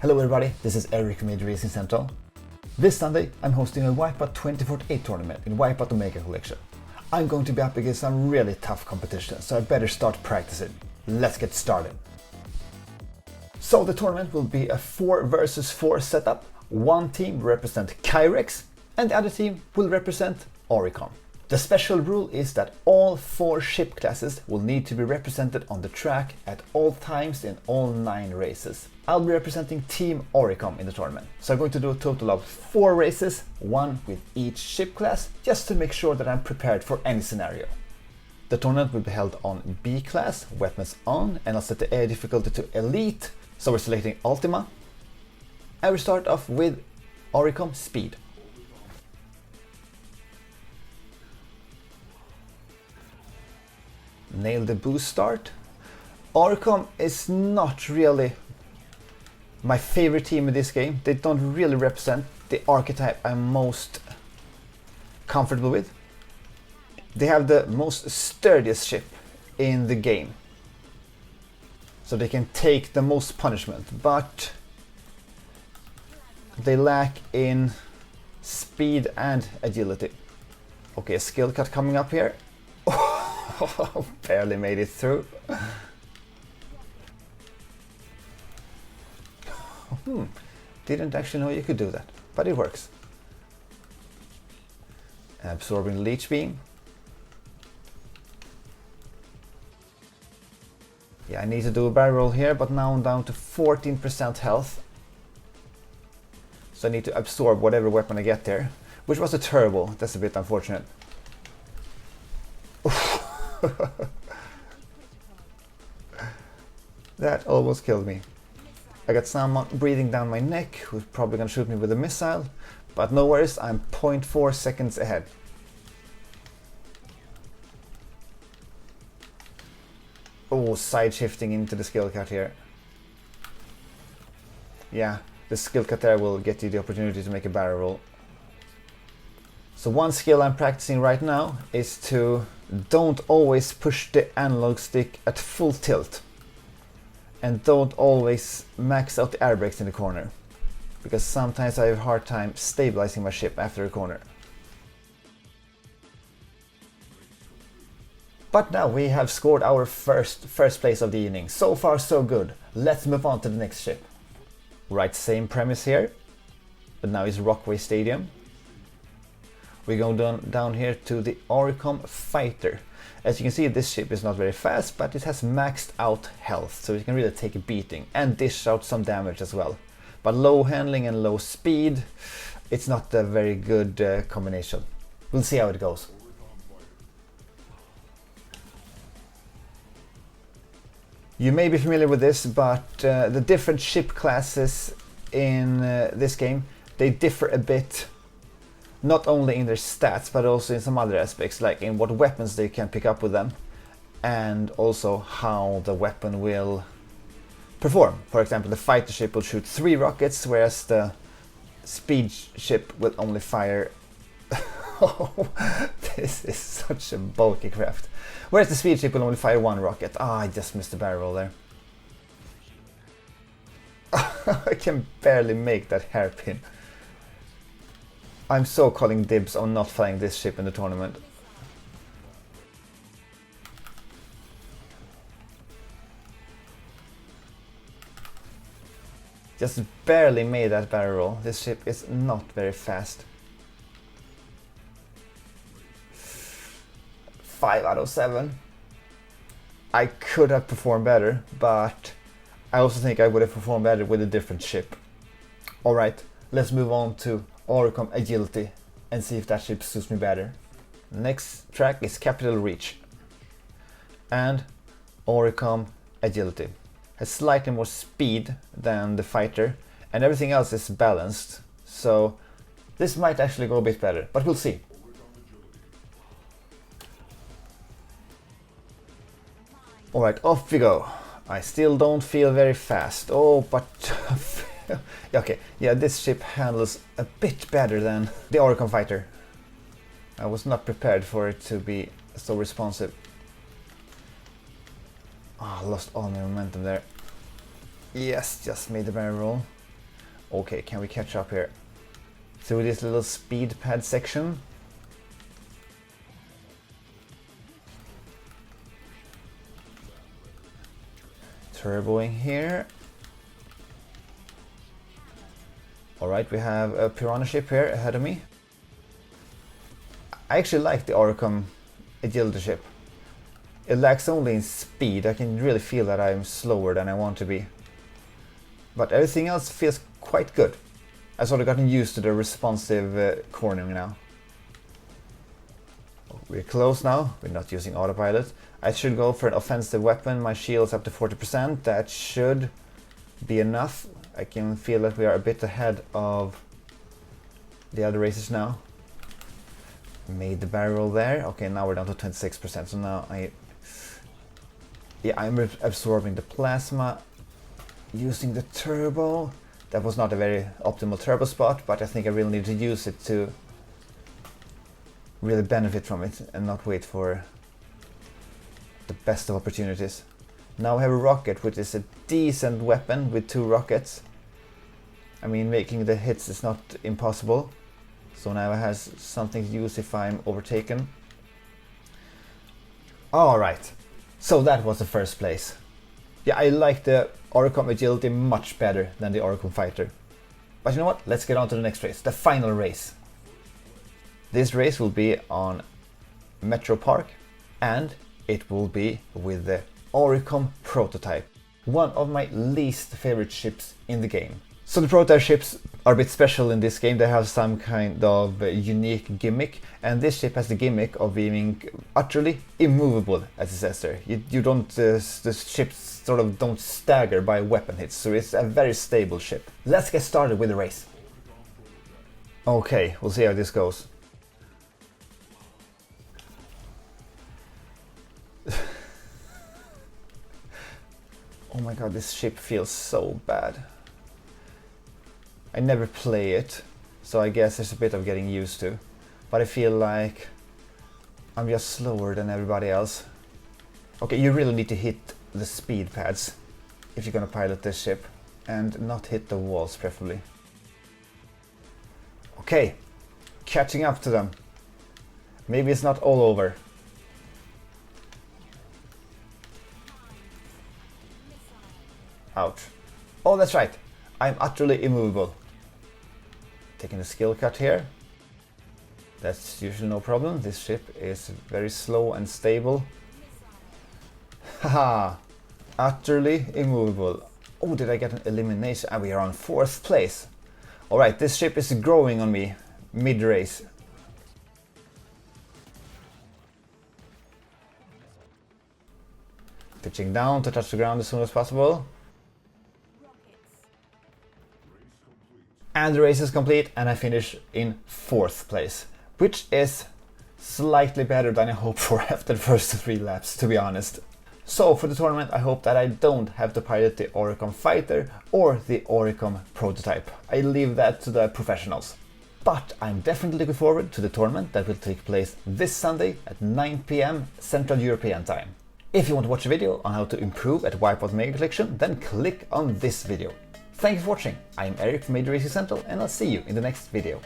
Hello everybody, this is Evgeny Racing Central. This Sunday I'm hosting a Wipeout 2048 tournament in Wipeout Omega Collection. I'm going to be up against some really tough competition, so I better start practicing. Let's get started. So the tournament will be a 4 versus 4 setup. One team will represent Kyrex and the other team will represent Auricom. The special rule is that all 4 ship classes will need to be represented on the track at all times in all 9 races. I'll be representing Team Auricom in the tournament, so I'm going to do a total of 4 races, 1 with each ship class, just to make sure that I'm prepared for any scenario. The tournament will be held on B class, weapons on, and I'll set the air difficulty to Elite, so we're selecting Ultima. And we start off with Auricom Speed. Nail the boost start. Auricom is not really my favorite team in this game. They don't really represent the archetype I'm most comfortable with. They have the most sturdiest ship in the game, so they can take the most punishment, but they lack in speed and agility. Okay, a skill cut coming up here. Barely made it through. Didn't actually know you could do that, but it works. Absorbing Leech Beam. Yeah, I need to do a barrel roll here, but now I'm down to 14% health. So I need to absorb whatever weapon I get there, which was a turbo. That's a bit unfortunate. That almost killed me. I got someone breathing down my neck who's probably gonna shoot me with a missile, but no worries, I'm 0.4 seconds ahead. Oh, side shifting into the skill cut here. Yeah, the skill cut there will get you the opportunity to make a barrel roll. So one skill I'm practicing right now is to don't always push the analog stick at full tilt. And don't always max out the air brakes in the corner, because sometimes I have a hard time stabilizing my ship after a corner. But now we have scored our first place of the evening. So far so good. Let's move on to the next ship. Right, same premise here, but now it's Rockway Stadium. We go down here to the Auricom Fighter. As you can see, this ship is not very fast, but it has maxed out health, so it can really take a beating and dish out some damage as well. But low handling and low speed, it's not a very good combination. We'll see how it goes. You may be familiar with this, but the different ship classes in this game, they differ a bit. Not only in their stats, but also in some other aspects, like in what weapons they can pick up with them, and also how the weapon will perform. For example, the fighter ship will shoot 3 rockets, whereas the speed ship will only fire... Oh, this is such a bulky craft. Whereas the speed ship will only fire 1 rocket. Ah, I just missed the barrel roll there. I can barely make that hairpin. I'm so calling dibs on not flying this ship in the tournament. Just barely made that barrel roll. This ship is not very fast. 5 out of 7. I could have performed better, but I also think I would have performed better with a different ship. Alright, let's move on to Auricom Agility and see if that ship suits me better. Next track is Capital Reach, and Auricom Agility has slightly more speed than the fighter, and everything else is balanced, so this might actually go a bit better, but we'll see. Alright, off we go. I still don't feel very fast. Oh, but okay, yeah, this ship handles a bit better than the Auricom Fighter. I was not prepared for it to be so responsive. Oh, I lost all my momentum there. Yes, just made the barrel roll. Okay, can we catch up here? Through this little speed pad section. Turboing here. Alright, we have a Piranha ship here ahead of me. I actually like the Auricom agility ship. It lacks only in speed. I can really feel that I'm slower than I want to be. But everything else feels quite good. I've sort of gotten used to the responsive cornering now. We're close now. We're not using autopilot. I should go for an offensive weapon. My shield's up to 40%. That should be enough. I can feel that we are a bit ahead of the other racers now. Made the barrel roll there. Okay, now we're down to 26%. So now I'm absorbing the plasma. Using the turbo. That was not a very optimal turbo spot, but I think I really need to use it to really benefit from it and not wait for the best of opportunities. Now we have a rocket, which is a decent weapon with 2 rockets. I mean, making the hits is not impossible. So now it has something to use if I'm overtaken. Alright, so that was the first place. Yeah, I like the Auricom agility much better than the Auricom fighter. But you know what? Let's get on to the next race, the final race. This race will be on Metro Park, and it will be with the Auricom prototype. One of my least favorite ships in the game. So the prototype ships are a bit special in this game. They have some kind of unique gimmick, and this ship has the gimmick of being utterly immovable, as it says there. You don't, the ships sort of don't stagger by weapon hits, so it's a very stable ship. Let's get started with the race. Okay, we'll see how this goes. Oh my god, this ship feels so bad. I never play it, so I guess there's a bit of getting used to. But I feel like I'm just slower than everybody else. Okay, you really need to hit the speed pads if you're gonna pilot this ship, and not hit the walls preferably. Okay, catching up to them. Maybe it's not all over. Ouch. Oh, that's right. I'm utterly immovable. Taking the skill cut here. That's usually no problem. This ship is very slow and stable. Haha. Utterly immovable. Oh, did I get an elimination? Ah, we are on 4th place. Alright, this ship is growing on me mid-race. Pitching down to touch the ground as soon as possible. And the race is complete, and I finish in 4th place, which is slightly better than I hoped for after the first 3 laps, to be honest. So for the tournament, I hope that I don't have to pilot the Auricom fighter or the Auricom prototype. I leave that to the professionals. But I'm definitely looking forward to the tournament that will take place this Sunday at 9 PM Central European time. If you want to watch a video on how to improve at Wipeout Mega Collection, then click on this video. Thank you for watching. I'm Eric from Major Racing Central, and I'll see you in the next video.